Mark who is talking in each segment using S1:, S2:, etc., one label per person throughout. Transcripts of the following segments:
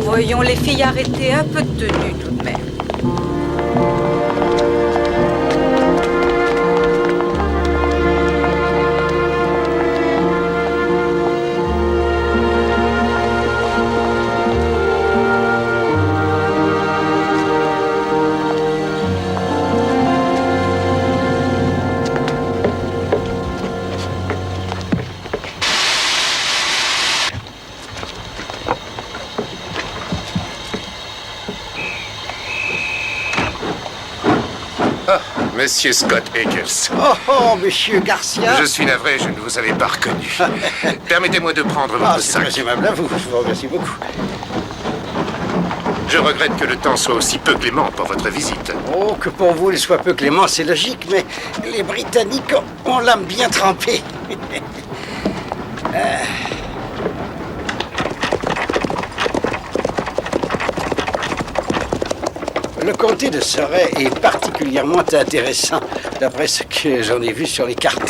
S1: Voyons les filles arrêter un peu de tenue tout de même.
S2: Monsieur Scott Eccles.
S3: Oh, monsieur Garcia.
S2: Je suis navré, je ne vous avais pas reconnu. Permettez-moi de prendre votre sac.
S3: C'est aimable à vous, je vous remercie beaucoup.
S2: Je regrette que le temps soit aussi peu clément pour votre visite.
S3: Oh, que pour vous, il soit peu clément, c'est logique, mais les Britanniques ont l'âme bien trempée. Le comté de Surrey est particulièrement intéressant, d'après ce que j'en ai vu sur les cartes.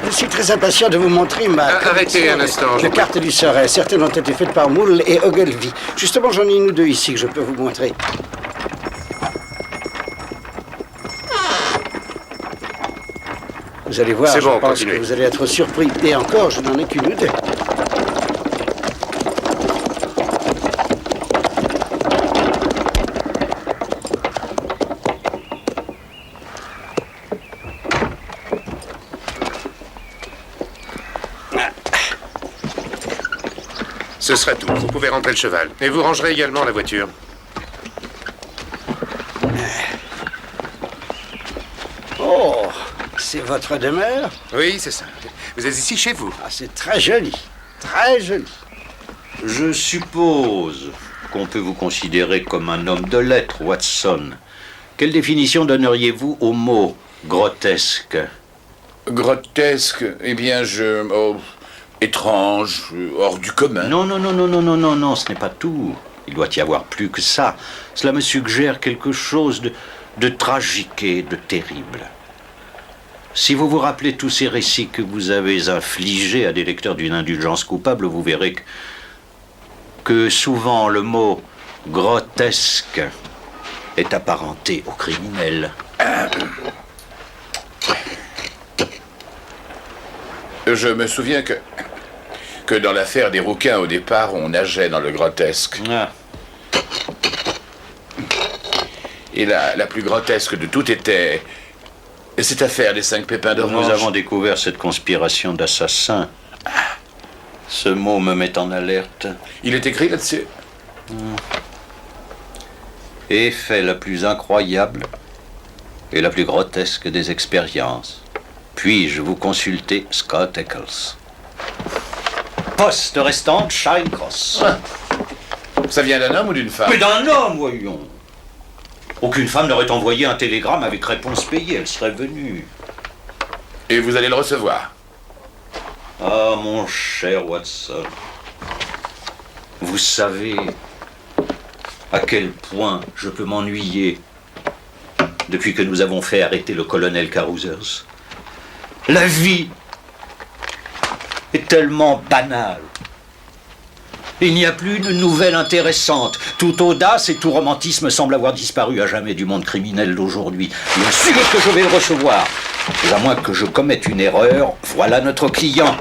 S3: Je suis très impatient de vous montrer ma
S2: arrêtez un instant.
S3: de cartes du Surrey. Certaines ont été faites par Moule et Ogilvy. Justement, j'en ai une ou deux ici que je peux vous montrer. Vous allez voir, je pense que vous allez être surpris. Et encore, je n'en ai qu'une ou deux.
S2: Ce sera tout. Vous pouvez rentrer le cheval. Et vous rangerez également la voiture.
S3: Oh, c'est votre demeure?
S2: Oui, c'est ça. Vous êtes ici chez vous.
S3: Ah, c'est très joli. Très joli.
S4: Je suppose qu'on peut vous considérer comme un homme de lettres, Watson. Quelle définition donneriez-vous au mot grotesque?
S5: Grotesque? Eh bien, étrange, hors du commun.
S4: Non, ce n'est pas tout. Il doit y avoir plus que ça. Cela me suggère quelque chose de tragique et de terrible. Si vous vous rappelez tous ces récits que vous avez infligés à des lecteurs d'une indulgence coupable, vous verrez que souvent le mot grotesque est apparenté au criminel.
S5: Je me souviens que dans l'affaire des rouquins, au départ, on nageait dans le grotesque.
S4: Ah.
S5: Et la plus grotesque de toutes était cette affaire des 5 pépins d'orange.
S4: Nous avons découvert cette conspiration d'assassins. Ce mot me met en alerte.
S5: Il est écrit là-dessus.
S4: Et fait la plus incroyable et la plus grotesque des expériences. Puis-je vous consulter Scott Eccles? Poste restante, Charing Cross.
S5: Ça vient d'un homme ou d'une femme?
S4: Mais d'un homme, voyons. Aucune femme n'aurait envoyé un télégramme avec réponse payée, elle serait venue.
S5: Et vous allez le recevoir?
S4: Ah, mon cher Watson, vous savez à quel point je peux m'ennuyer depuis que nous avons fait arrêter le colonel Carousers. La vie est tellement banale Il n'y a plus de nouvelles intéressantes. Toute audace et tout romantisme semblent avoir disparu à jamais du monde criminel d'aujourd'hui. Bien sûr que je vais le recevoir. Mais à moins que je commette une erreur, voilà notre client.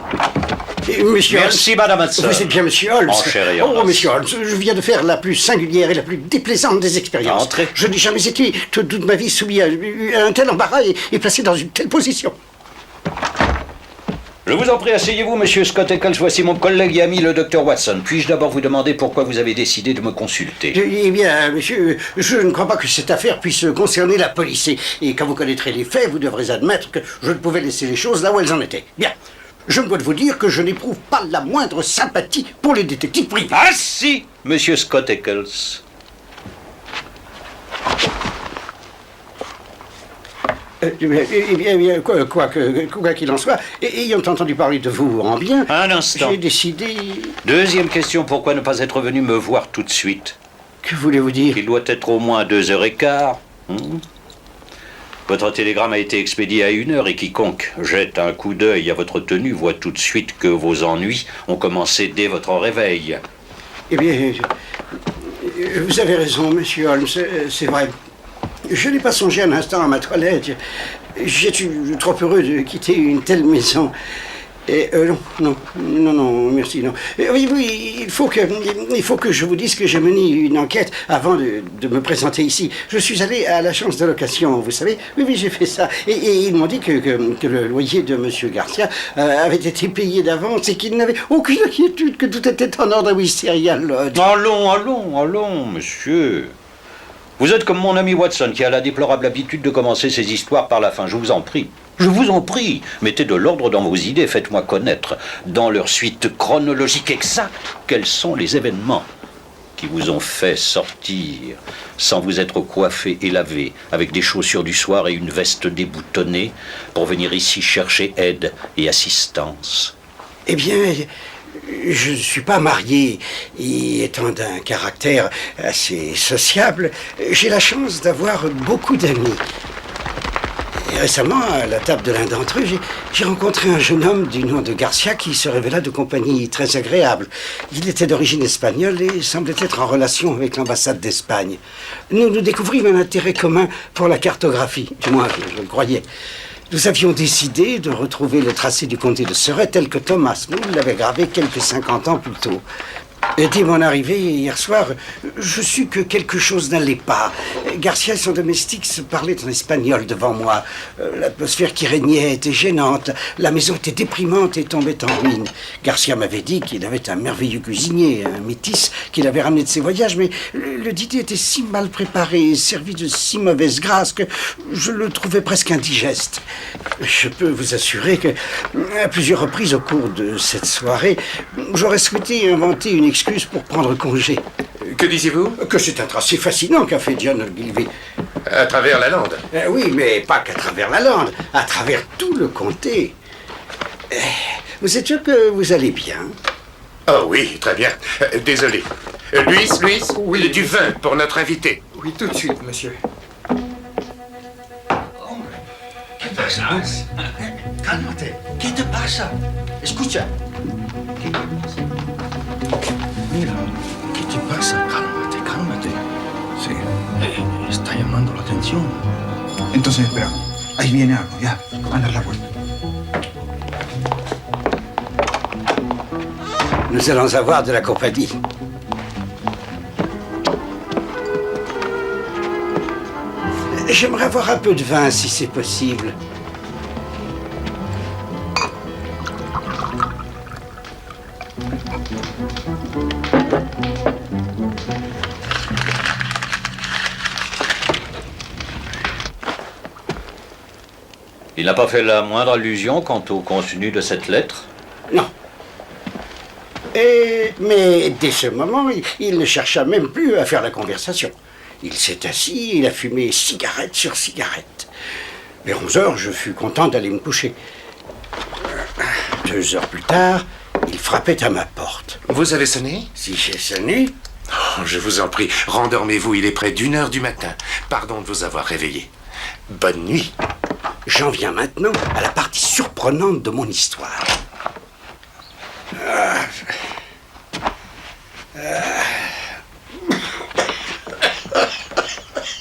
S3: Monsieur
S4: Merci,
S3: Holmes.
S4: Madame Hudson.
S3: Vous êtes bien Monsieur Holmes.
S4: En chair et en
S3: Oh,
S4: os.
S3: Monsieur Holmes, je viens de faire la plus singulière et la plus déplaisante des expériences.
S4: Entrez.
S3: Je n'ai jamais été toute ma vie soumis à un tel embarras et placé dans une telle position.
S4: Je vous en prie, asseyez-vous, Monsieur Scott Eccles. Voici mon collègue et ami, le Dr Watson. Puis-je d'abord vous demander pourquoi vous avez décidé de me consulter?
S3: Eh bien, monsieur, je ne crois pas que cette affaire puisse concerner la police. Et quand vous connaîtrez les faits, vous devrez admettre que je ne pouvais laisser les choses là où elles en étaient. Bien. Je me dois de vous dire que je n'éprouve pas la moindre sympathie pour les détectives privés.
S4: Ah si, Monsieur Scott Eccles.
S3: Eh bien, quoi qu'il en soit, ayant entendu parler de vous en bien,
S4: Un instant.
S3: j'ai décidé...
S4: Deuxième question, pourquoi ne pas être venu me voir tout de suite?
S3: Que voulez-vous dire?
S4: Il doit être au moins 2h15. Votre télégramme a été expédié à 1h et quiconque jette un coup d'œil à votre tenue voit tout de suite que vos ennuis ont commencé dès votre réveil.
S3: Eh bien, vous avez raison, monsieur Holmes, c'est vrai. Je n'ai pas songé un instant à ma toilette. J'étais trop heureux de quitter une telle maison. Et non, merci, non. Oui, il faut que je vous dise que j'ai mené une enquête avant de me présenter ici. Je suis allé à l'agence de location, vous savez. Oui, j'ai fait ça. Et ils m'ont dit que le loyer de monsieur Garcia avait été payé d'avance et qu'il n'avait aucune inquiétude, que tout était en ordre à Wisteria Lodge.
S4: Allons, monsieur. Vous êtes comme mon ami Watson qui a la déplorable habitude de commencer ses histoires par la fin. Je vous en prie, mettez de l'ordre dans vos idées, faites-moi connaître, dans leur suite chronologique exacte, quels sont les événements qui vous ont fait sortir sans vous être coiffé et lavé, avec des chaussures du soir et une veste déboutonnée, pour venir ici chercher aide et assistance.
S3: Eh bien, je ne suis pas marié et étant d'un caractère assez sociable, j'ai la chance d'avoir beaucoup d'amis. Et récemment, à la table de l'un d'entre eux, j'ai rencontré un jeune homme du nom de Garcia qui se révéla de compagnie très agréable. Il était d'origine espagnole et semblait être en relation avec l'ambassade d'Espagne. Nous découvrimmes un intérêt commun pour la cartographie, du moins je le croyais. Nous avions décidé de retrouver le tracé du comté de Surrey tel que Thomas Moore l'avait gravé quelques 50 ans plus tôt. Et dès mon arrivée hier soir, je sus que quelque chose n'allait pas. Garcia et son domestique se parlaient en espagnol devant moi. L'atmosphère qui régnait était gênante. La maison était déprimante et tombait en ruine. Garcia m'avait dit qu'il avait un merveilleux cuisinier, un métis qu'il avait ramené de ses voyages, mais le dîner était si mal préparé et servi de si mauvaise grâce que je le trouvais presque indigeste. Je peux vous assurer que, à plusieurs reprises au cours de cette soirée, j'aurais souhaité inventer une excuse pour prendre congé.
S2: Que disiez-vous?
S3: Que c'est un tracé fascinant qu'a fait John Ogilvy.
S2: À travers la lande.
S3: Oui, mais pas qu'à travers la lande, à travers tout le comté. Vous êtes sûr que vous allez bien?
S2: Oh oui, très bien. Désolé. Luis,
S3: Oui.
S2: du vin pour notre invité.
S3: Oui, tout de suite, monsieur. Cálmate. ¿Qué te pasa? Escucha.
S6: Mira, ¿qué te pasa? Cálmate. Sí, está llamando la atención. Entonces, espera, ahí viene algo, ya. Anda a la vuelta.
S3: Nous allons avoir de la compagnie. J'aimerais avoir un peu de vin, si c'est possible.
S4: Il n'a pas fait la moindre allusion quant au contenu de cette lettre?
S3: Non. Mais dès ce moment, il ne chercha même plus à faire la conversation. Il s'est assis, il a fumé cigarette sur cigarette. Vers 11 heures, je fus content d'aller me coucher. 2 heures plus tard, il frappait à ma porte.
S2: Vous avez sonné?
S3: Si j'ai sonné,
S2: Oh, je vous en prie, rendormez-vous, il est près d'1h du matin. Pardon de vous avoir réveillé. Bonne nuit.
S3: j'en viens maintenant à la partie surprenante de mon histoire.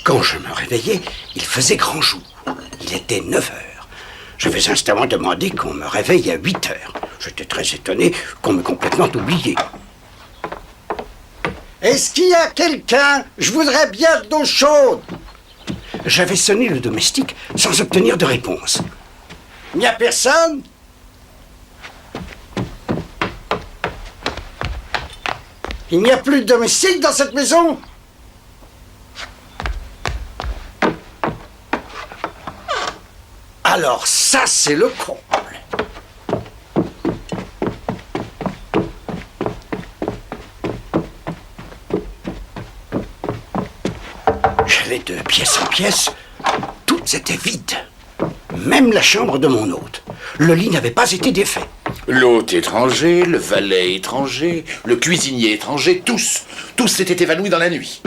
S3: Quand je me réveillais, il faisait grand jour. Il était 9 heures. J'avais instamment demandé qu'on me réveille à 8 heures. J'étais très étonné qu'on m'ait complètement oublié. Est-ce qu'il y a quelqu'un? Je voudrais bien de l'eau chaude. J'avais sonné le domestique sans obtenir de réponse. Il n'y a personne? Il n'y a plus de domestique dans cette maison? Alors ça, c'est le comble. J'allais de pièce en pièce, toutes étaient vides. Même la chambre de mon hôte. Le lit n'avait pas été défait.
S5: L'hôte étranger, le valet étranger, le cuisinier étranger, tous s'étaient évanouis dans la nuit.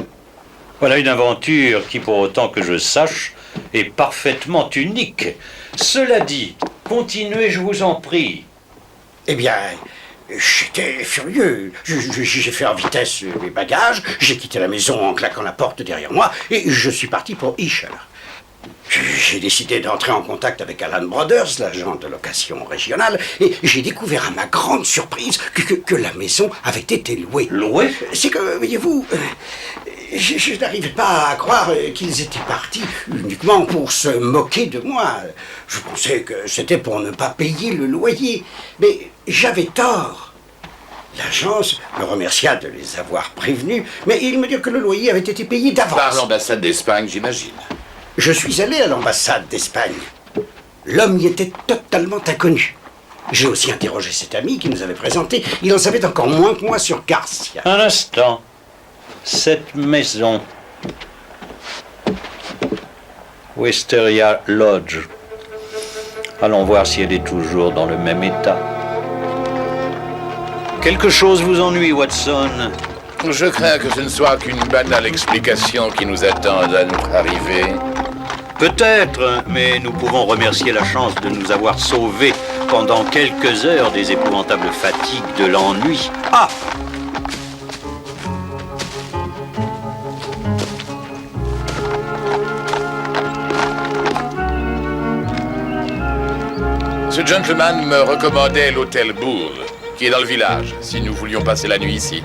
S4: Voilà une aventure qui, pour autant que je sache, est parfaitement unique. Cela dit, continuez, je vous en prie.
S3: Eh bien, j'étais furieux. J'ai fait en vitesse mes bagages, j'ai quitté la maison en claquant la porte derrière moi et je suis parti pour Isher. J'ai décidé d'entrer en contact avec Allen Brothers, l'agent de location régionale, et j'ai découvert à ma grande surprise que la maison avait été louée.
S4: Louée?
S3: C'est que, voyez-vous, je n'arrivais pas à croire qu'ils étaient partis uniquement pour se moquer de moi. Je pensais que c'était pour ne pas payer le loyer, mais j'avais tort. L'agence me remercia de les avoir prévenus, mais ils me dirent que le loyer avait été payé d'avance.
S5: Par l'ambassade d'Espagne, j'imagine.
S3: Je suis allé à l'ambassade d'Espagne. L'homme y était totalement inconnu. J'ai aussi interrogé cet ami qui nous avait présenté. Il en savait encore moins que moi sur Garcia.
S4: Un instant. Cette maison, Wisteria Lodge. Allons voir si elle est toujours dans le même état. Quelque chose vous ennuie, Watson?
S5: Je crains que ce ne soit qu'une banale explication qui nous attend à notre arrivée.
S4: Peut-être, mais nous pouvons remercier la chance de nous avoir sauvés pendant quelques heures des épouvantables fatigues de l'ennui. Ah!
S5: Ce gentleman me recommandait l'hôtel Bull, qui est dans le village, si nous voulions passer la nuit ici.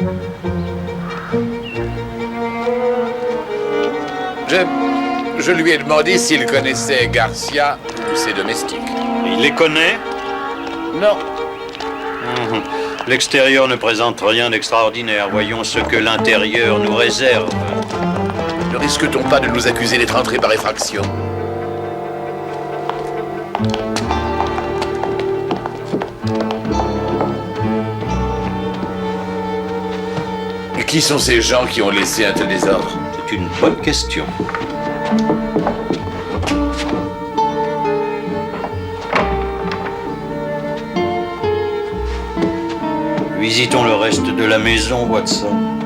S5: Je lui ai demandé s'il connaissait Garcia ou ses domestiques.
S4: Il les connaît?
S5: Non.
S4: L'extérieur ne présente rien d'extraordinaire. Voyons ce que l'intérieur nous réserve.
S5: Ne risque-t-on pas de nous accuser d'être entrés par effraction? Qui sont ces gens qui ont laissé un tel désordre?
S4: C'est une bonne question. Visitons le reste de la maison, Watson.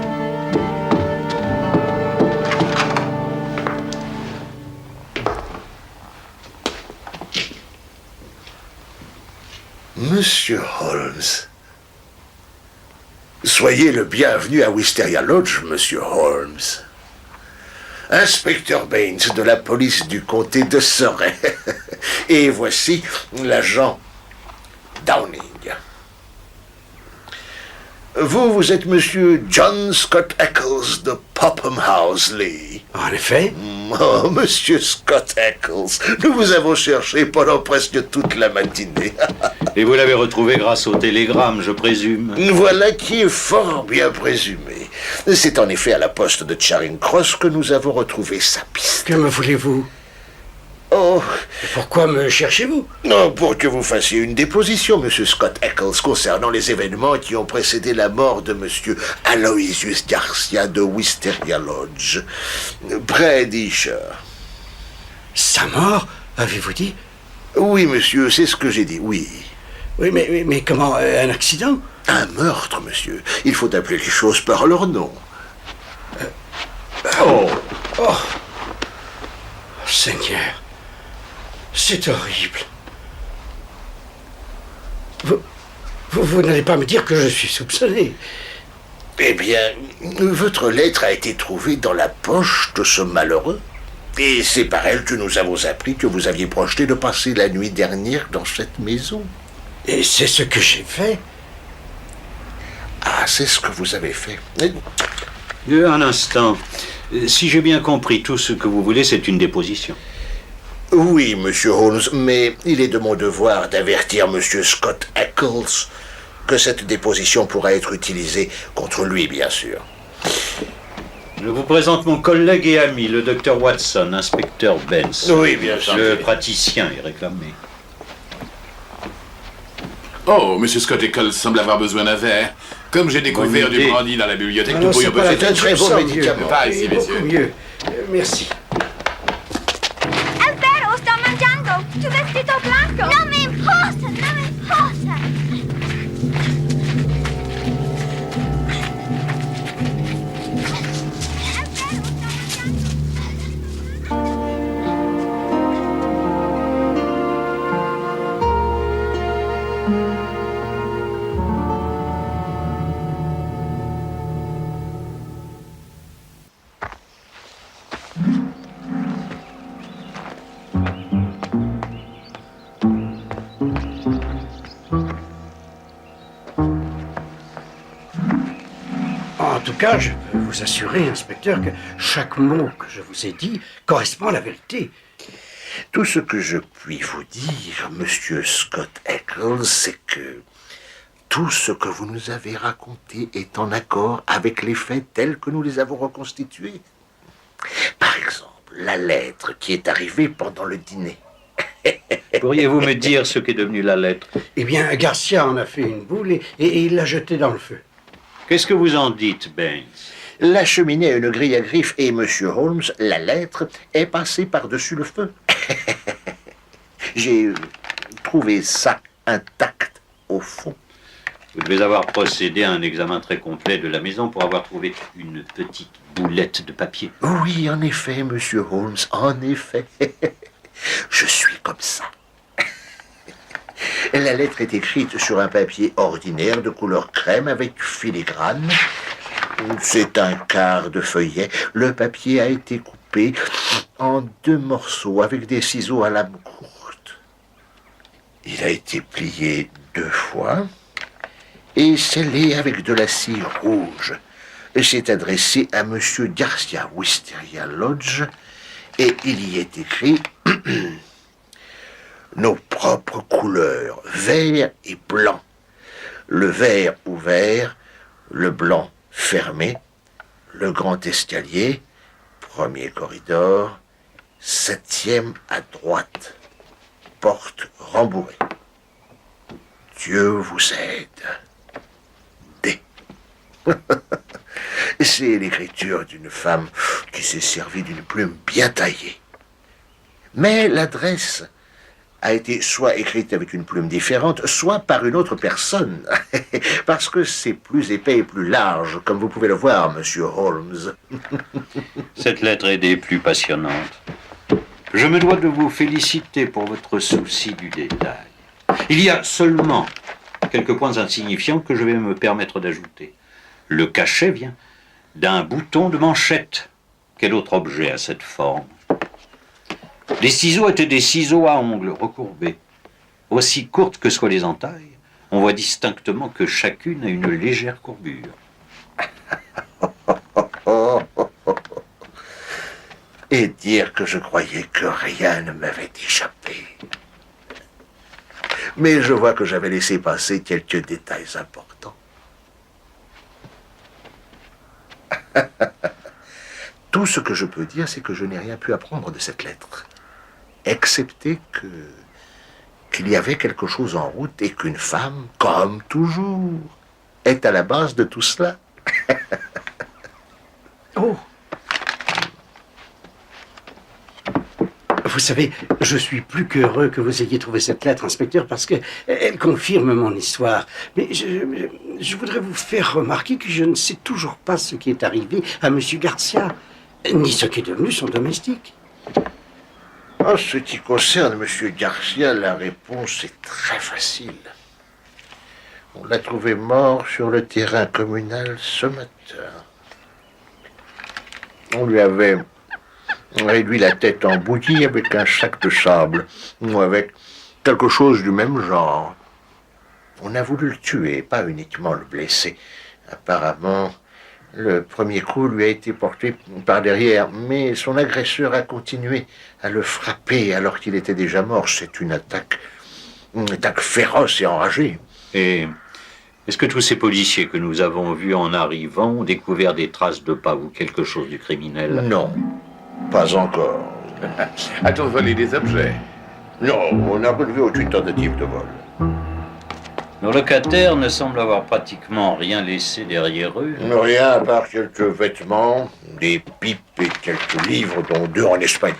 S7: Monsieur Holmes. Soyez le bienvenu à Wisteria Lodge, Monsieur Holmes. Inspecteur Baines de la police du comté de Surrey. Et voici l'agent Downing. Vous êtes Monsieur John Scott Eccles de Popham House, Lee.
S3: En effet.
S7: Oh, Monsieur Scott Eccles, nous vous avons cherché pendant presque toute la matinée.
S4: Et vous l'avez retrouvé grâce au télégramme, je présume.
S7: Voilà qui est fort bien présumé. C'est en effet à la poste de Charing Cross que nous avons retrouvé sa piste.
S3: Que me voulez-vous?
S7: Oh,
S3: Pourquoi me cherchez-vous?
S7: non, pour que vous fassiez une déposition, Monsieur Scott Eccles, concernant les événements qui ont précédé la mort de Monsieur Aloysius Garcia de Wisteria Lodge, près d'Isher.
S3: Sa mort, avez-vous dit?
S7: Oui, monsieur, c'est ce que j'ai dit, oui.
S3: Oui, mais comment? Un accident?
S7: Un meurtre, monsieur. Il faut appeler les choses par leur nom.
S3: Oh! Seigneur, c'est horrible. Vous n'allez pas me dire que je suis soupçonné.
S7: Eh bien, votre lettre a été trouvée dans la poche de ce malheureux. Et c'est par elle que nous avons appris que vous aviez projeté de passer la nuit dernière dans cette maison.
S3: Et c'est ce que j'ai fait.
S7: Ah, c'est ce que vous avez fait.
S4: Un instant. Si j'ai bien compris, tout ce que vous voulez, c'est une déposition.
S7: Oui, monsieur Holmes, mais il est de mon devoir d'avertir monsieur Scott Eccles que cette déposition pourra être utilisée contre lui, bien sûr.
S4: Je vous présente mon collègue et ami, le docteur Watson, inspecteur Benz.
S7: Oui, bien sûr.
S4: Le praticien est réclamé.
S5: Oh, monsieur Scott Eccles semble avoir besoin d'un verre. Comme j'ai découvert
S4: Bonne
S5: du
S4: idée.
S5: brandy dans la bibliothèque,
S3: Non,
S5: nous pourrions
S3: c'est pas la
S5: peut-être...
S3: peine,
S7: très
S3: je
S7: bon
S3: sens
S7: médicament.
S3: mieux.
S5: Pas ici,
S3: Et
S5: messieurs.
S3: beaucoup mieux. Merci.
S8: È vero, sto mangiando! Tu vestito blanco! Non mi importa, non mi importa!
S3: En tout cas, je peux vous assurer, inspecteur, que chaque mot que je vous ai dit correspond à la vérité.
S7: Tout ce que je puis vous dire, monsieur Scott Eccles, c'est que tout ce que vous nous avez raconté est en accord avec les faits tels que nous les avons reconstitués. Par exemple, la lettre qui est arrivée pendant le dîner.
S4: Pourriez-vous me dire ce qu'est devenu la lettre?
S3: Eh bien, Garcia en a fait une boule et il l'a jetée dans le feu.
S4: Qu'est-ce que vous en dites, Baines?
S7: La cheminée a une grille à griffes et monsieur Holmes, la lettre, est passée par-dessus le feu. J'ai trouvé ça intact au fond.
S4: Vous devez avoir procédé à un examen très complet de la maison pour avoir trouvé une petite boulette de papier.
S7: Oui, en effet, monsieur Holmes, en effet. Je suis comme ça. La lettre est écrite sur un papier ordinaire de couleur crème avec filigrane. C'est un quart de feuillet. Le papier a été coupé en 2 morceaux avec des ciseaux à lame courte. Il a été plié 2 fois et scellé avec de la cire rouge. C'est adressé à monsieur Garcia, Wisteria Lodge, et il y est écrit nos propres couleurs, vert et blanc. Le vert ouvert, le blanc fermé, le grand escalier, premier corridor, 7e à droite, porte rembourrée. Dieu vous aide. D. C'est l'écriture d'une femme qui s'est servie d'une plume bien taillée. Mais l'adresse a été soit écrite avec une plume différente, soit par une autre personne, parce que c'est plus épais et plus large, comme vous pouvez le voir, monsieur Holmes.
S4: Cette lettre est des plus passionnantes. Je me dois de vous féliciter pour votre souci du détail. Il y a seulement quelques points insignifiants que je vais me permettre d'ajouter. Le cachet vient d'un bouton de manchette. Quel autre objet a cette forme? Les ciseaux étaient des ciseaux à ongles recourbés. Aussi courtes que soient les entailles, on voit distinctement que chacune a une légère courbure.
S7: Et dire que je croyais que rien ne m'avait échappé. Mais je vois que j'avais laissé passer quelques détails importants. Tout ce que je peux dire, c'est que je n'ai rien pu apprendre de cette lettre, excepté qu'il y avait quelque chose en route et qu'une femme, comme toujours, est à la base de tout cela.
S3: Oh! Vous savez, je suis plus qu'heureux que vous ayez trouvé cette lettre, inspecteur, parce qu'elle confirme mon histoire. Mais je voudrais vous faire remarquer que je ne sais toujours pas ce qui est arrivé à M. Garcia, ni ce qui est devenu son domestique.
S7: En ce qui concerne M. Garcia, la réponse est très facile. On l'a trouvé mort sur le terrain communal ce matin. On lui avait réduit la tête en bouillie avec un sac de sable, ou avec quelque chose du même genre. On a voulu le tuer, pas uniquement le blesser. Apparemment, le premier coup lui a été porté par derrière, mais son agresseur a continué à le frapper alors qu'il était déjà mort. C'est une attaque féroce et enragée.
S4: Et est-ce que tous ces policiers que nous avons vus en arrivant ont découvert des traces de pas ou quelque chose du criminel?
S7: Non, pas encore.
S5: A-t-on volé des objets?
S7: Non, on n'a relevé aucune tentative de vol.
S4: Nos locataires ne semblent avoir pratiquement rien laissé derrière eux.
S7: Rien à part quelques vêtements, des pipes et quelques livres, dont 2 en espagnol.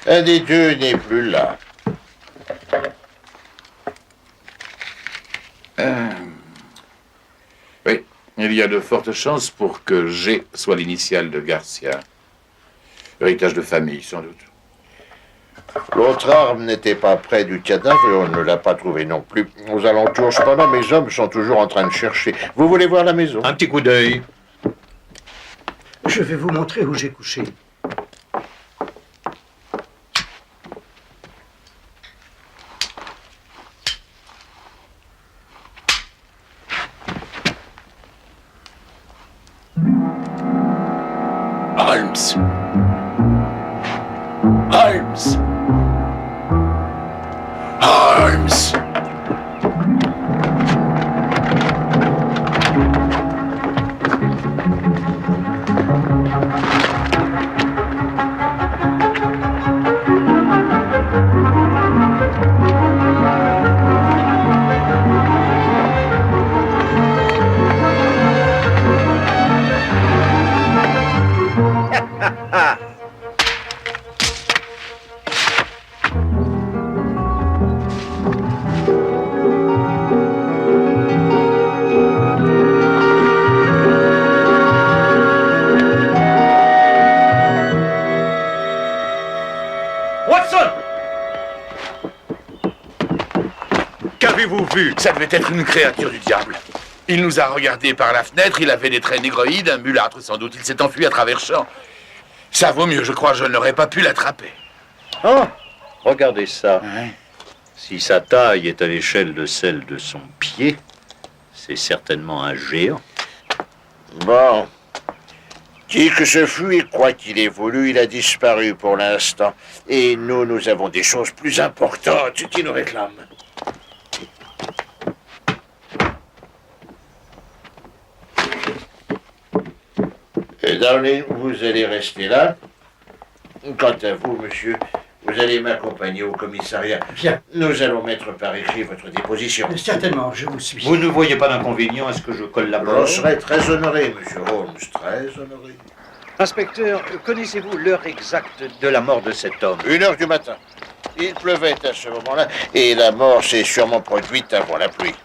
S7: Un des deux n'est plus là.
S5: Oui, il y a de fortes chances pour que G soit l'initiale de Garcia. Héritage de famille, sans doute.
S7: L'autre arme n'était pas près du cadavre et on ne l'a pas trouvé non plus aux alentours. Cependant, mes hommes sont toujours en train de chercher. Vous voulez voir la maison?
S4: Un petit coup d'œil.
S3: Je vais vous montrer où j'ai couché.
S5: Holmes! Holmes! Holmes!
S4: Qu'avez-vous vu?
S5: Ça devait être une créature du diable. Il nous a regardés par la fenêtre, il avait des traits négroïdes, un mulâtre sans doute. Il s'est enfui à travers champs. Ça vaut mieux, je crois, je n'aurais pas pu l'attraper.
S4: Oh, regardez ça.
S5: Ouais.
S4: Si sa taille est à l'échelle de celle de son pied, c'est certainement un géant.
S7: Bon. Qui que ce fût et quoi qu'il ait voulu, il a disparu pour l'instant. Et nous avons des choses plus importantes qui nous réclament. Darling, vous allez rester là. Quant à vous, monsieur, vous allez m'accompagner au commissariat.
S3: Bien.
S7: Nous allons mettre par écrit votre déposition.
S3: Certainement, je vous suis.
S4: Vous ne voyez pas d'inconvénient à ce que je collabore?
S7: Je serai très honoré, monsieur Holmes, très honoré.
S4: Inspecteur, connaissez-vous l'heure exacte de la mort de cet homme?
S7: 1h du matin. Il pleuvait à ce moment-là, et la mort s'est sûrement produite avant la pluie.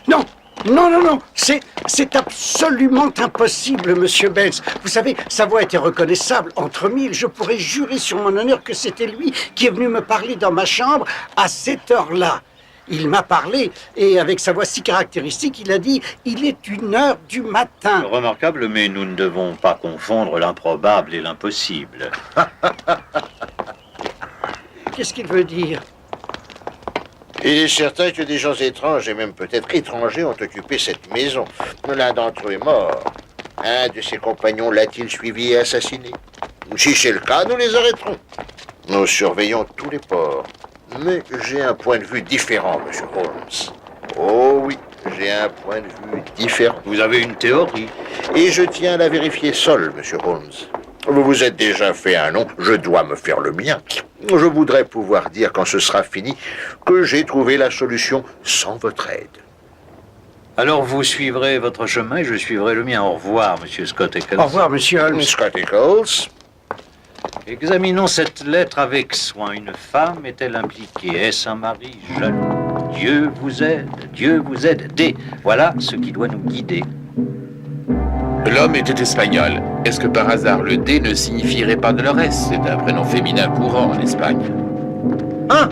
S3: Non, non, non, non, c'est absolument impossible, monsieur Benz. Vous savez, sa voix était reconnaissable entre mille. Je pourrais jurer sur mon honneur que c'était lui qui est venu me parler dans ma chambre à cette heure-là. Il m'a parlé, et avec sa voix si caractéristique, il a dit « Il est 1h du matin ».
S4: Remarquable, mais nous ne devons pas confondre l'improbable et l'impossible.
S3: Qu'est-ce qu'il veut dire?
S7: Il est certain que des gens étranges, et même peut-être étrangers, ont occupé cette maison. L'un d'entre eux est mort. Un de ses compagnons l'a-t-il suivi et assassiné? Si c'est le cas, nous les arrêterons. Nous surveillons tous les ports. Mais j'ai un point de vue différent, monsieur Holmes. Oh oui, j'ai un point de vue différent.
S4: Vous avez une théorie?
S7: Et je tiens à la vérifier seul, monsieur Holmes. Vous vous êtes déjà fait un nom, je dois me faire le mien. Je voudrais pouvoir dire, quand ce sera fini, que j'ai trouvé la solution sans votre aide.
S4: Alors vous suivrez votre chemin et je suivrai le mien. Au revoir, monsieur Scott Eccles.
S3: Au revoir, monsieur Holmes.
S7: Scott Eccles,
S4: Examinons cette lettre avec soin. Une femme est-elle impliquée? Est-ce un mari jaloux? Dieu vous aide, Dieu vous aide. D. Voilà ce qui doit nous guider.
S5: L'homme était espagnol. Est-ce que par hasard le D ne signifierait pas Dolores? C'est un prénom féminin courant en Espagne.
S4: Hein?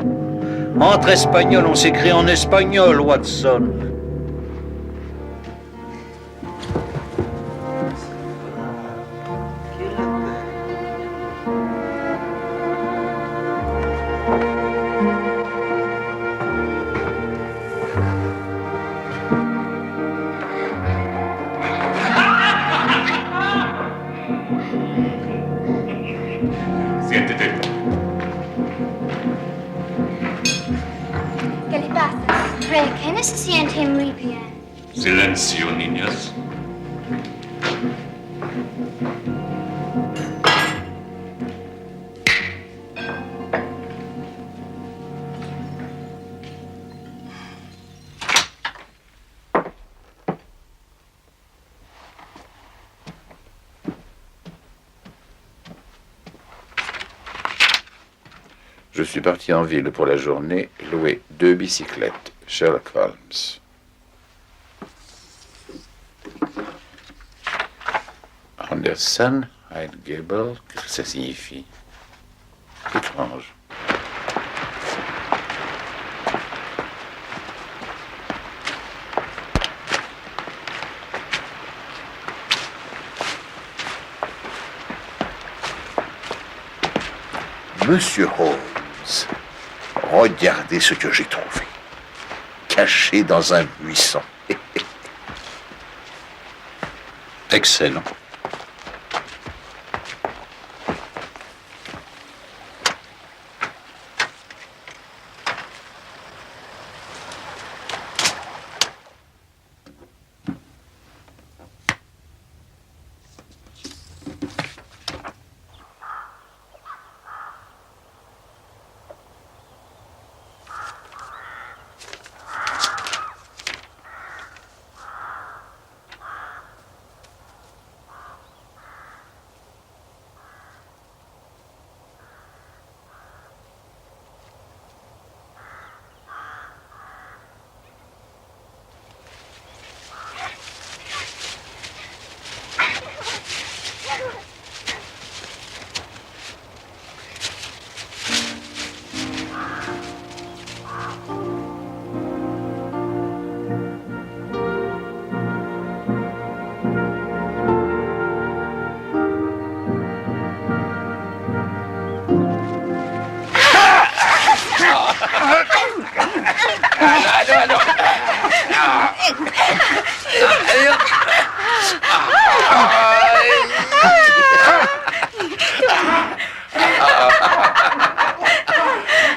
S4: Entre espagnols, on s'écrit en espagnol, Watson.
S8: ¿Qué le pasa? Rick, ¿qué no se siente muy bien?
S9: Silencio, niñas.
S5: Je suis parti en ville pour la journée, louer 2 bicyclettes. Sherlock Holmes. Anderson, Heidgebel, qu'est-ce que ça signifie? Étrange.
S7: Monsieur Holmes, regardez ce que j'ai trouvé. Caché dans un buisson.
S4: Excellent.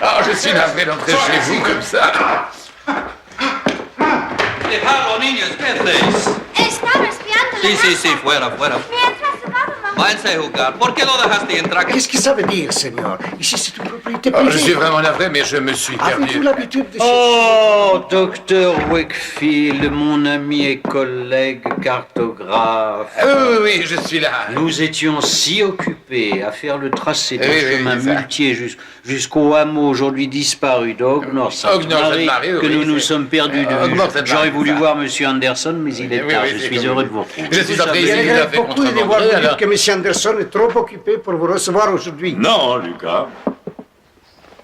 S5: Ah, je suis navré d'entrer chez vous comme ça.
S9: Dejadlo, niños, vete.
S8: Estaba espiando.
S9: Sí, sí, sí, fuera, fuera.
S8: Mientras jugábamos.
S9: Váyanse a jugar. ¿Por qué lo dejaste entrar?
S3: Qu'est-ce que ça veut dire, Seigneur? Ici, c'est une propriété
S5: Oh,
S3: privée.
S5: je suis vraiment navré, mais je me suis
S3: Avez-vous
S5: perdu.
S3: l'habitude de
S4: Oh, docteur Wakefield, mon ami et collègue cartographe.
S5: Ah, oui, oui, oui, je suis là.
S4: Nous étions si occupés à faire le tracé du
S5: Oui, oui,
S4: chemin
S5: exact.
S4: muletier jusqu'au hameau aujourd'hui disparu d'Ognor Sainte-Marie que nous nous sommes perdus de vue. J'aurais voulu voir Monsieur Anderson, mais il est
S5: Oui,
S4: tard.
S5: oui,
S4: Je
S5: c'est
S4: suis
S5: comme
S4: heureux
S5: vous.
S4: de vous retrouver.
S5: Je suis
S4: Vous
S5: entré
S4: savez,
S5: ici.
S3: Il
S5: Il a
S3: regrette
S5: fait
S3: beaucoup de
S5: contrevendrer,
S3: devoir vous dire
S5: alors.
S3: que M. Anderson est trop occupé pour vous recevoir aujourd'hui.
S9: Non, Lucas.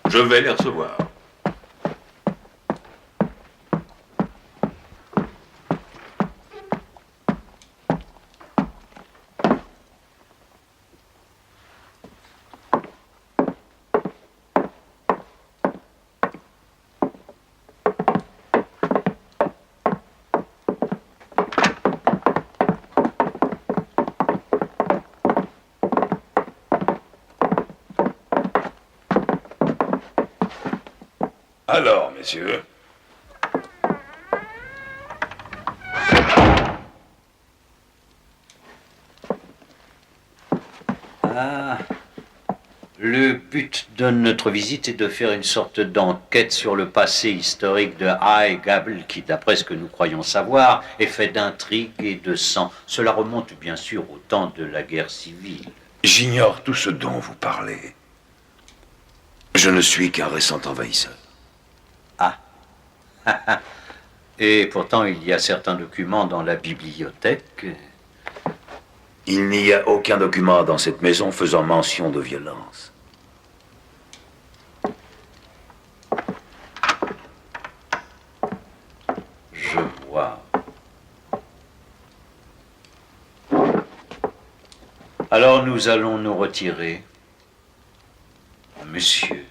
S9: Je vais les recevoir. Alors, messieurs.
S4: Le but de notre visite est de faire une sorte d'enquête sur le passé historique de High Gable, qui, d'après ce que nous croyons savoir, est fait d'intrigues et de sang. Cela remonte bien sûr au temps de la guerre civile.
S5: J'ignore tout ce dont vous parlez. Je ne suis qu'un récent envahisseur.
S4: Ah. Et pourtant, il y a certains documents dans la bibliothèque.
S9: Il n'y a aucun document dans cette maison faisant mention de violence.
S4: Je vois. Alors nous allons nous retirer. Monsieur.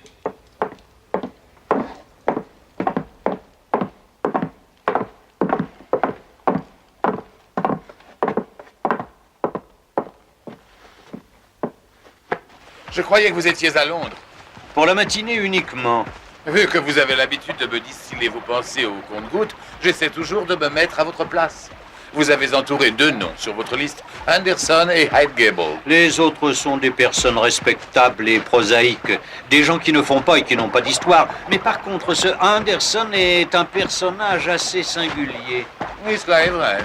S5: Je croyais que vous étiez à Londres.
S4: Pour la matinée uniquement.
S5: Vu que vous avez l'habitude de me distiller vos pensées au compte-gouttes, j'essaie toujours de me mettre à votre place. Vous avez entouré 2 noms sur votre liste, Anderson et Hyde Gable.
S4: Les autres sont des personnes respectables et prosaïques, des gens qui ne font pas et qui n'ont pas d'histoire. Mais par contre, ce Anderson est un personnage assez singulier.
S5: Oui, cela est vrai.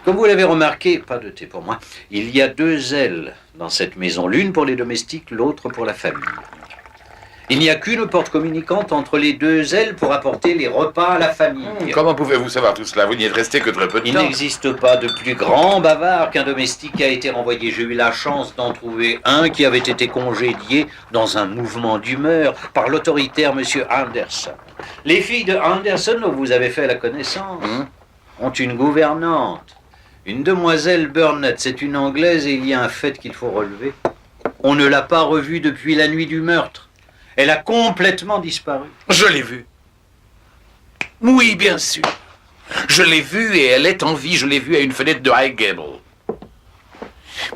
S4: Comme vous l'avez remarqué, pas de thé pour moi, il y a 2 ailes dans cette maison, l'une pour les domestiques, l'autre pour la famille. Il n'y a qu'une porte communicante entre les 2 ailes pour apporter les repas à la famille.
S5: Comment pouvez-vous savoir tout cela? Vous n'y êtes resté que très peu de
S4: Il
S5: temps.
S4: n'existe pas de plus grand bavard qu'un domestique qui a été renvoyé. J'ai eu la chance d'en trouver un qui avait été congédié dans un mouvement d'humeur par l'autoritaire monsieur Anderson. Les filles de Anderson, dont vous avez fait la connaissance, ont une gouvernante, une demoiselle Burnett. C'est une Anglaise et il y a un fait qu'il faut relever. On ne l'a pas revue depuis la nuit du meurtre. Elle a complètement disparu.
S5: Je l'ai vue. Oui, bien sûr. Je l'ai vue et elle est en vie. Je l'ai vue à une fenêtre de High Gable.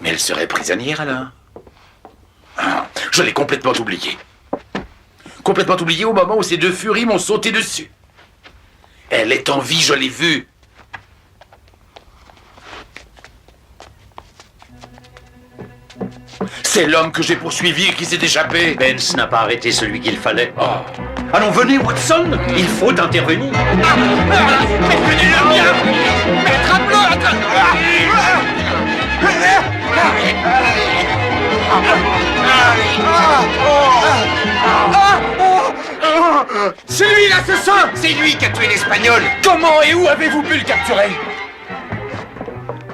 S5: Mais elle serait prisonnière alors? Ah, je l'ai complètement oubliée. Complètement oubliée au moment où ces 2 furies m'ont sauté dessus. Elle est en vie, je l'ai vue. C'est l'homme que j'ai poursuivi et qui s'est échappé.
S4: Benz n'a pas arrêté celui qu'il fallait. Oh. Allons, venez, Watson. Il faut intervenir.
S5: Prévenez-le bien. Maître à
S3: C'est lui l'assassin! C'est lui qui a tué l'Espagnol! Comment et où avez-vous pu le capturer?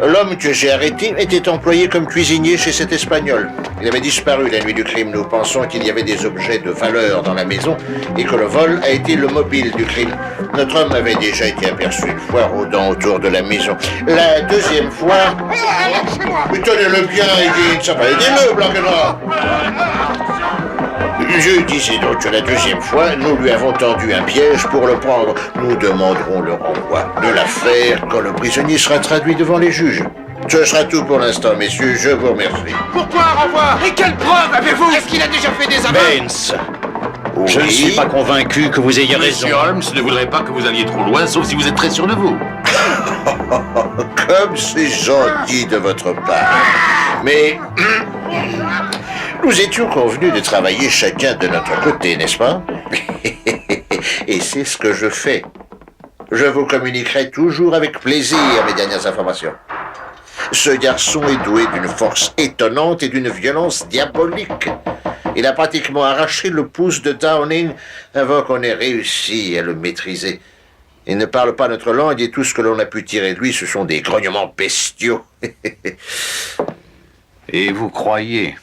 S7: L'homme que j'ai arrêté était employé comme cuisinier chez cet Espagnol. Il avait disparu la nuit du crime. Nous pensons qu'il y avait des objets de valeur dans la maison et que le vol a été le mobile du crime. Notre homme avait déjà été aperçu une fois rôdant autour de la maison. La deuxième fois... Tenez-le bien, Higgins, ça va aidez-le, blanc et noir. Je disais donc que la deuxième fois, nous lui avons tendu un piège pour le prendre. Nous demanderons le renvoi de l'affaire quand le prisonnier sera traduit devant les juges. Ce sera tout pour l'instant, messieurs. Je vous remercie.
S3: Pourquoi un renvoi? Et quelle preuve avez-vous? Est-ce qu'il a déjà fait des aveux?
S4: Benz, je ne suis pas convaincu que vous ayez raison.
S5: Monsieur Holmes ne voudrait pas que vous alliez trop loin, sauf si vous êtes très sûr de vous.
S7: Comme c'est gentil de votre part. Mais... nous étions convenus de travailler chacun de notre côté, n'est-ce pas? Et c'est ce que je fais. Je vous communiquerai toujours avec plaisir mes dernières informations. Ce garçon est doué d'une force étonnante et d'une violence diabolique. Il a pratiquement arraché le pouce de Downing avant qu'on ait réussi à le maîtriser. Il ne parle pas notre langue et tout ce que l'on a pu tirer de lui, ce sont des grognements bestiaux.
S4: Et vous croyez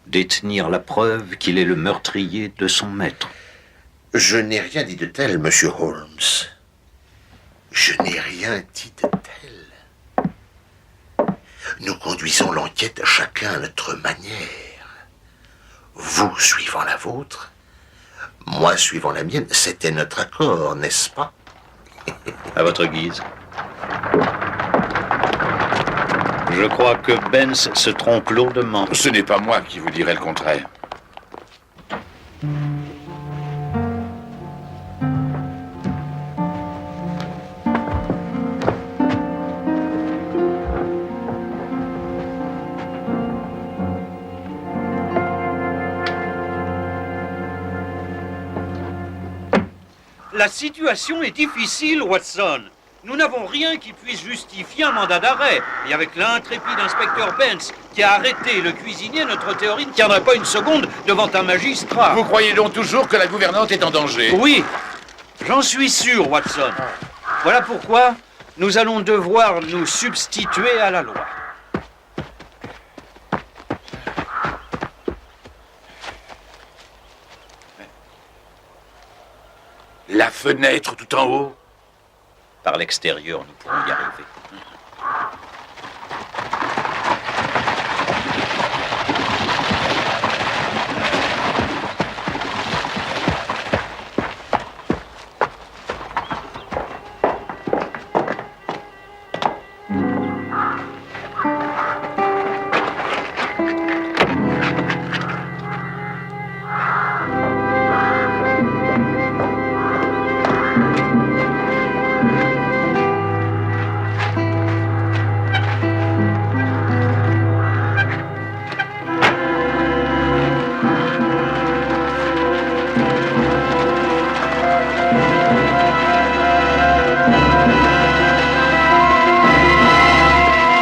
S4: détenir la preuve qu'il est le meurtrier de son maître?
S7: Je n'ai rien dit de tel, monsieur Holmes. Je n'ai rien dit de tel. Nous conduisons l'enquête chacun à notre manière. Vous suivant la vôtre, moi suivant la mienne. C'était notre accord, n'est-ce pas?
S4: À votre guise. Je crois que Benz se trompe lourdement.
S5: Ce n'est pas moi qui vous dirai le contraire.
S4: La situation est difficile, Watson. Nous n'avons rien qui puisse justifier un mandat d'arrêt. Et avec l'intrépide inspecteur Benz qui a arrêté le cuisinier, notre théorie ne tiendrait pas une seconde devant un magistrat.
S5: Vous croyez donc toujours que la gouvernante est en danger?
S4: Oui, j'en suis sûr, Watson. Voilà pourquoi nous allons devoir nous substituer à la loi.
S5: La fenêtre tout en haut?
S4: Par l'extérieur, nous pourrons y arriver.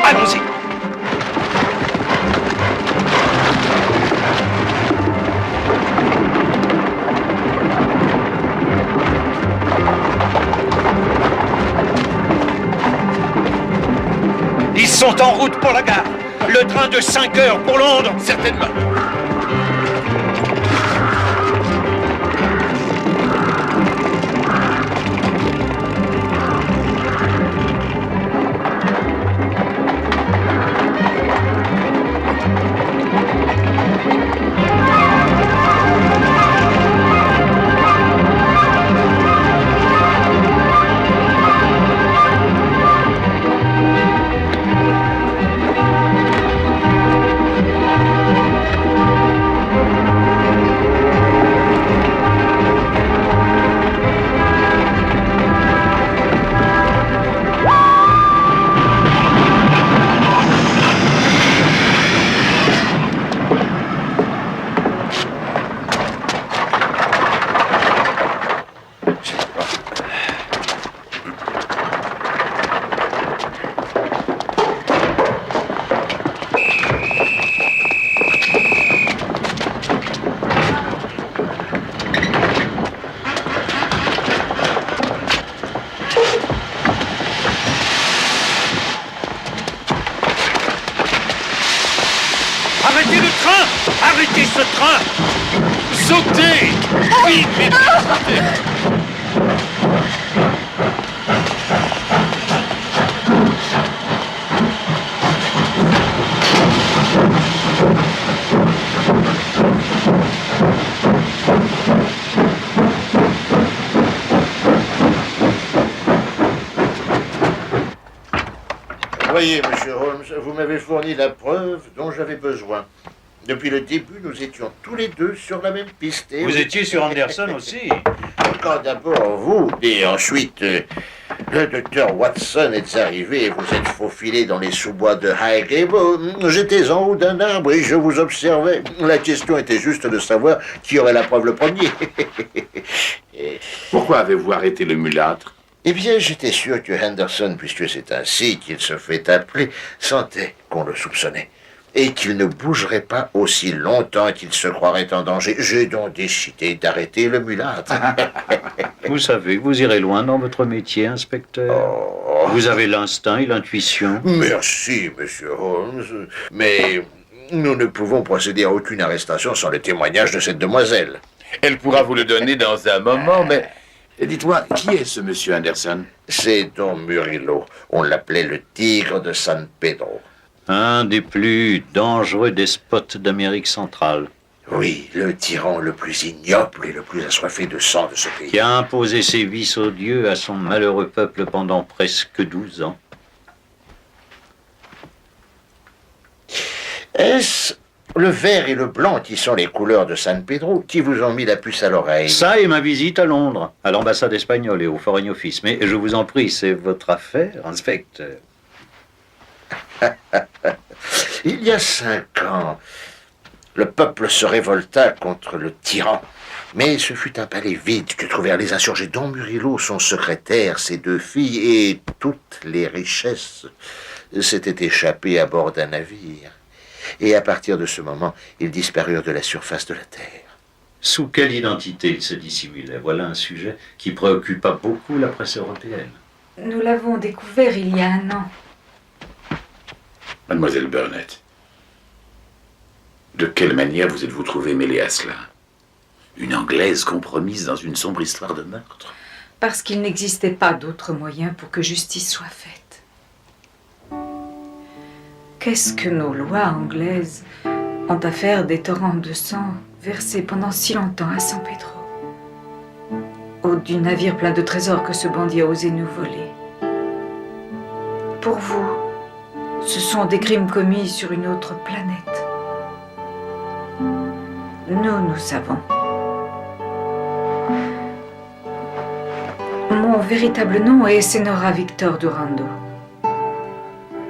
S5: Allons-y.
S4: Ils sont en route pour la gare. Le train de 5 heures pour Londres.
S5: Certainement.
S4: Arrêtez le train! Arrêtez ce train!
S5: Sautez! Vite, vite, vite.
S7: Voyez, monsieur Holmes, vous m'avez fourni la preuve dont j'avais besoin. Depuis le début, nous étions tous les deux sur la même piste. Et
S4: Vous étiez sur Anderson aussi.
S7: Quand d'abord vous, et ensuite le docteur Watson est arrivé et vous êtes faufilé dans les sous-bois de Highgable, j'étais en haut d'un arbre et je vous observais. La question était juste de savoir qui aurait la preuve le premier.
S5: Pourquoi avez-vous arrêté le mulâtre?
S7: Eh bien, j'étais sûr que Henderson, puisque c'est ainsi qu'il se fait appeler, sentait qu'on le soupçonnait. Et qu'il ne bougerait pas aussi longtemps qu'il se croirait en danger. J'ai donc décidé d'arrêter le mulâtre.
S4: Vous savez, vous irez loin dans votre métier, inspecteur.
S7: Oh.
S4: Vous avez l'instinct et l'intuition.
S7: Merci, monsieur Holmes. Mais nous ne pouvons procéder à aucune arrestation sans le témoignage de cette demoiselle.
S5: Elle pourra vous le donner dans un moment, mais... Dites-moi, qui est ce monsieur Anderson?
S7: C'est Don Murillo. On l'appelait le tigre de San Pedro.
S4: Un des plus dangereux despotes d'Amérique centrale.
S7: Oui, le tyran le plus ignoble et le plus assoiffé de sang de ce pays.
S4: Qui a imposé ses vices odieux à son malheureux peuple pendant presque 12 ans.
S7: Est-ce le vert et le blanc qui sont les couleurs de San Pedro qui vous ont mis la puce à l'oreille?
S4: Ça et ma visite à Londres, à l'ambassade espagnole et au Foreign Office. Mais je vous en prie, c'est votre affaire, inspecteur.
S7: Il y a 5 ans, le peuple se révolta contre le tyran. Mais ce fut un palais vide que trouvèrent les insurgés, dont Murillo, son secrétaire, ses 2 filles et toutes les richesses s'étaient échappées à bord d'un navire. Et à partir de ce moment, ils disparurent de la surface de la Terre.
S4: Sous quelle identité il se dissimulait? Voilà un sujet qui préoccupa beaucoup la presse européenne.
S1: Nous l'avons découvert il y a 1 an.
S5: Mademoiselle Burnett, de quelle manière vous êtes-vous trouvée mêlée à cela? Une Anglaise compromise dans une sombre histoire de meurtre?
S1: Parce qu'il n'existait pas d'autre moyen pour que justice soit faite. Qu'est-ce que nos lois anglaises ont à faire des torrents de sang versés pendant si longtemps à San Pedro, au du navire plein de trésors que ce bandit a osé nous voler? Pour vous, ce sont des crimes commis sur une autre planète. Nous savons. Mon véritable nom est Senora Victor Durando.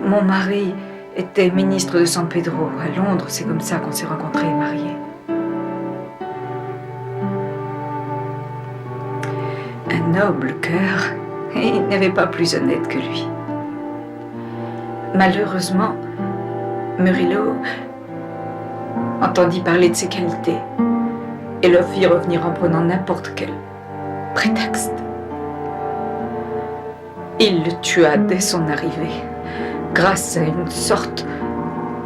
S1: Mon mari était ministre de San Pedro à Londres. C'est comme ça qu'on s'est rencontrés et mariés. Un noble cœur, et il n'y avait pas plus honnête que lui. Malheureusement, Murillo entendit parler de ses qualités et le fit revenir en prenant n'importe quel prétexte. Il le tua dès son arrivée, grâce à une sorte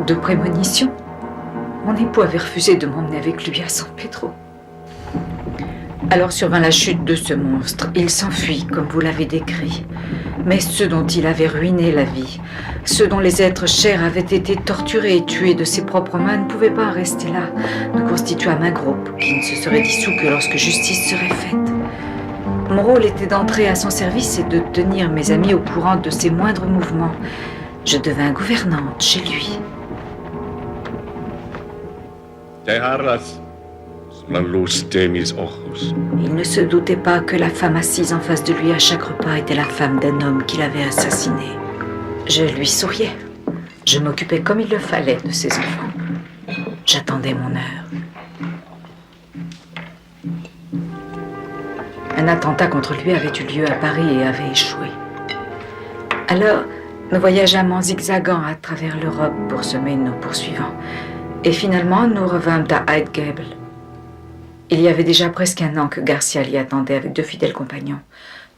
S1: de prémonition. Mon époux avait refusé de m'emmener avec lui à San Pedro. Alors survint la chute de ce monstre. Il s'enfuit, comme vous l'avez décrit. Mais ceux dont il avait ruiné la vie, ceux dont les êtres chers avaient été torturés et tués de ses propres mains, ne pouvaient pas rester là. Nous constituâmes un groupe qui ne se serait dissous que lorsque justice serait faite. Mon rôle était d'entrer à son service et de tenir mes amis au courant de ses moindres mouvements. Je devins gouvernante chez lui. Il ne se doutait pas que la femme assise en face de lui à chaque repas était la femme d'un homme qu'il avait assassiné. Je lui souriais. Je m'occupais comme il le fallait de ses enfants. J'attendais mon heure. Un attentat contre lui avait eu lieu à Paris et avait échoué. Alors, nous voyageâmes en zigzagant à travers l'Europe pour semer nos poursuivants. Et finalement, nous revînmes à Hyde Gable. Il y avait déjà presque 1 an que Garcia l'y attendait avec 2 fidèles compagnons.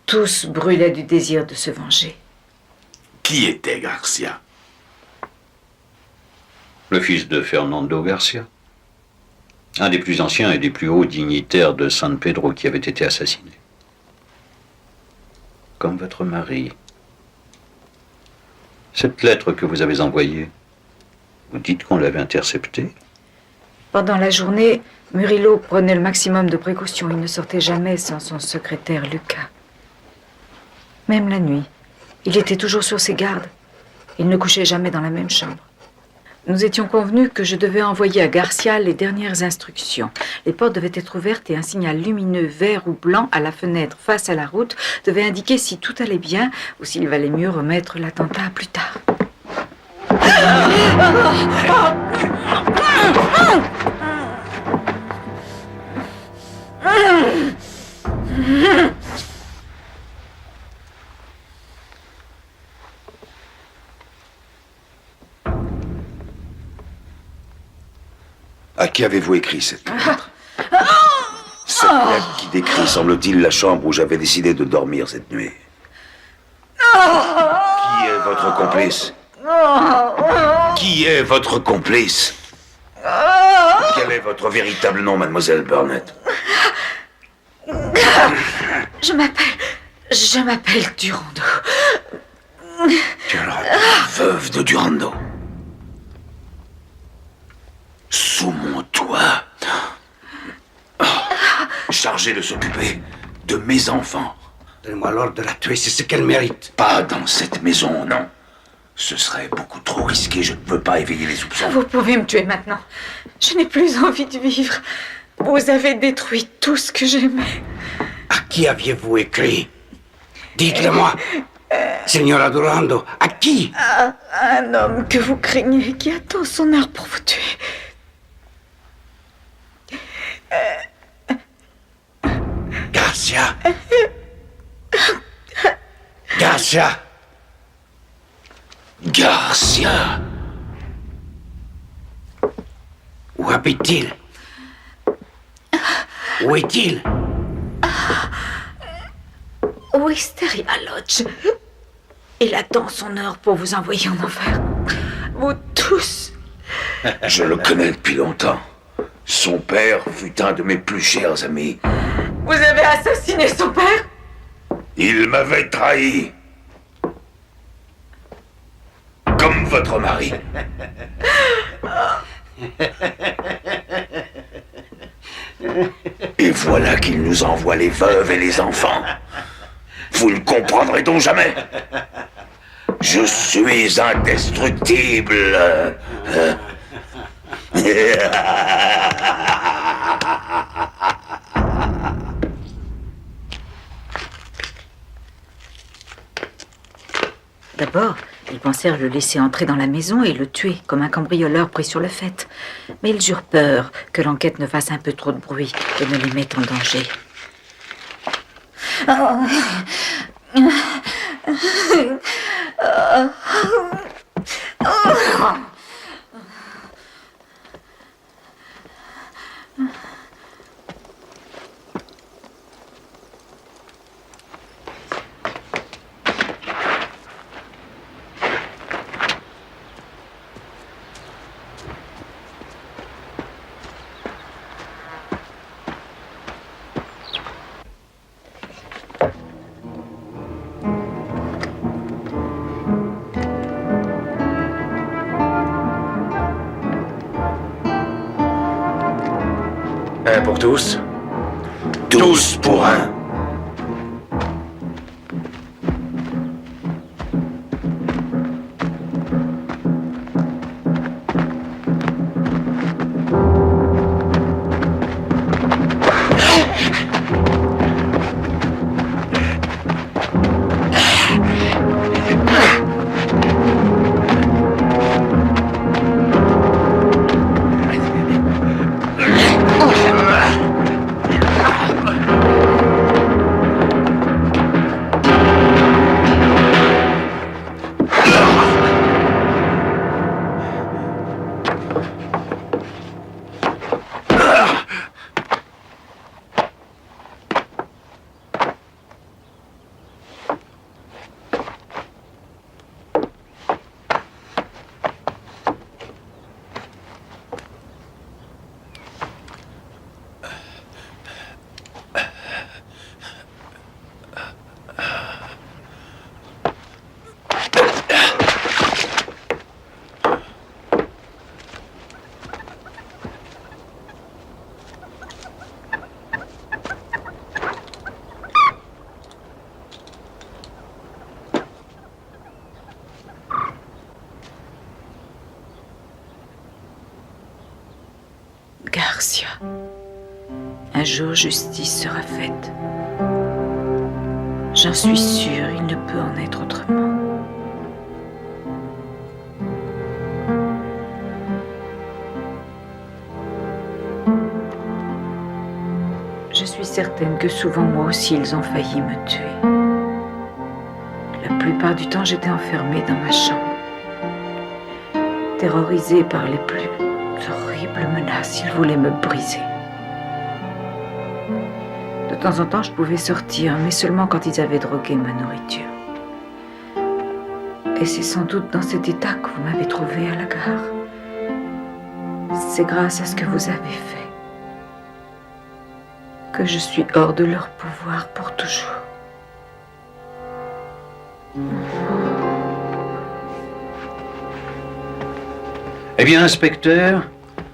S1: Tous brûlaient du désir de se venger.
S5: Qui était Garcia?
S4: Le fils de Fernando Garcia, un des plus anciens et des plus hauts dignitaires de San Pedro qui avait été assassiné. Comme votre mari. Cette lettre que vous avez envoyée, vous dites qu'on l'avait interceptée?
S1: Pendant la journée, Murillo prenait le maximum de précautions. Il ne sortait jamais sans son secrétaire Lucas. Même la nuit, il était toujours sur ses gardes. Il ne couchait jamais dans la même chambre. Nous étions convenus que je devais envoyer à Garcia les dernières instructions. Les portes devaient être ouvertes et un signal lumineux vert ou blanc à la fenêtre face à la route devait indiquer si tout allait bien ou s'il valait mieux remettre l'attentat à plus tard.
S9: À qui avez-vous écrit cette lettre? Cette lettre qui décrit, semble-t-il, la chambre où j'avais décidé de dormir cette nuit. Qui est votre complice? Qui est votre complice? Quel est votre véritable nom, mademoiselle Burnett?
S1: Je m'appelle Durando.
S9: Veuve de Durando. Sous mon toit. Chargée de s'occuper de mes enfants.
S3: Donnez-moi l'ordre de la tuer, c'est ce qu'elle mérite.
S9: Pas dans cette maison, non. Ce serait beaucoup trop risqué, je ne peux pas éveiller les soupçons.
S1: Vous pouvez me tuer maintenant. Je n'ai plus envie de vivre. Vous avez détruit tout ce que j'aimais.
S3: À qui aviez-vous écrit? Dites-le-moi. Signora Durando, à qui?
S1: Un homme que vous craignez, qui attend son heure pour vous tuer.
S3: Garcia!
S9: Garcia! Où habite-t-il? Où est-il?
S1: Wisteria Lodge. Il attend son heure pour vous envoyer en enfer. Vous tous.
S9: Je le connais depuis longtemps. Son père fut un de mes plus chers amis.
S1: Vous avez assassiné son père?
S9: Il m'avait trahi. Comme votre mari. Et voilà qu'il nous envoie les veuves et les enfants. Vous ne comprendrez donc jamais. Je suis indestructible.
S1: D'abord, ils pensèrent le laisser entrer dans la maison et le tuer, comme un cambrioleur pris sur le fait. Mais ils eurent peur que l'enquête ne fasse un peu trop de bruit et ne les mette en danger.
S2: Un pour tous.
S9: Tous pour un.
S1: Garcia, un jour justice sera faite. J'en suis sûre, il ne peut en être autrement. Je suis certaine que souvent moi aussi ils ont failli me tuer. La plupart du temps j'étais enfermée dans ma chambre, terrorisée par les plus horribles menaces, ils voulaient me briser. De temps en temps, je pouvais sortir, mais seulement quand ils avaient drogué ma nourriture. Et c'est sans doute dans cet état que vous m'avez trouvée à la gare. C'est grâce à ce que vous avez fait que je suis hors de leur pouvoir pour toujours.
S4: Eh bien, inspecteur,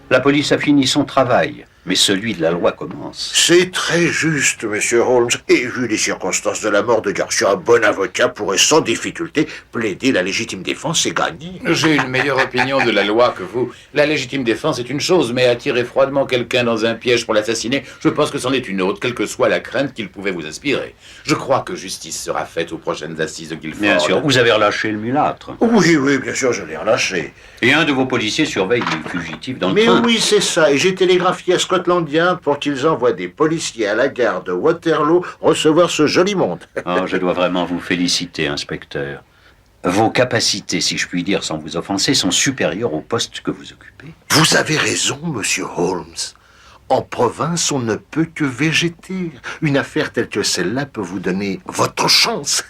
S4: la police a fini son travail, mais celui de la loi commence.
S7: C'est très juste, monsieur Holmes. Et vu les circonstances de la mort de Garcia, un bon avocat pourrait sans difficulté plaider la légitime défense et gagner.
S5: J'ai une meilleure opinion de la loi que vous. La légitime défense est une chose, mais attirer froidement quelqu'un dans un piège pour l'assassiner, je pense que c'en est une autre, quelle que soit la crainte qu'il pouvait vous inspirer. Je crois que justice sera faite aux prochaines assises de Guilford.
S4: Bien sûr, vous avez relâché le mulâtre.
S7: Oui, oui, bien sûr, je l'ai relâché.
S4: Et un de vos policiers surveille les fugitifs dans le train.
S7: Mais oui, c'est ça. Et j'ai télégraphié à Scott scotlandiens pour qu'ils envoient des policiers à la gare de Waterloo recevoir ce joli monde.
S4: Oh, je dois vraiment vous féliciter, inspecteur. Vos capacités, si je puis dire sans vous offenser, sont supérieures au poste que vous occupez.
S7: Vous avez raison, monsieur Holmes. En province, on ne peut que végéter. Une affaire telle que celle-là peut vous donner votre chance.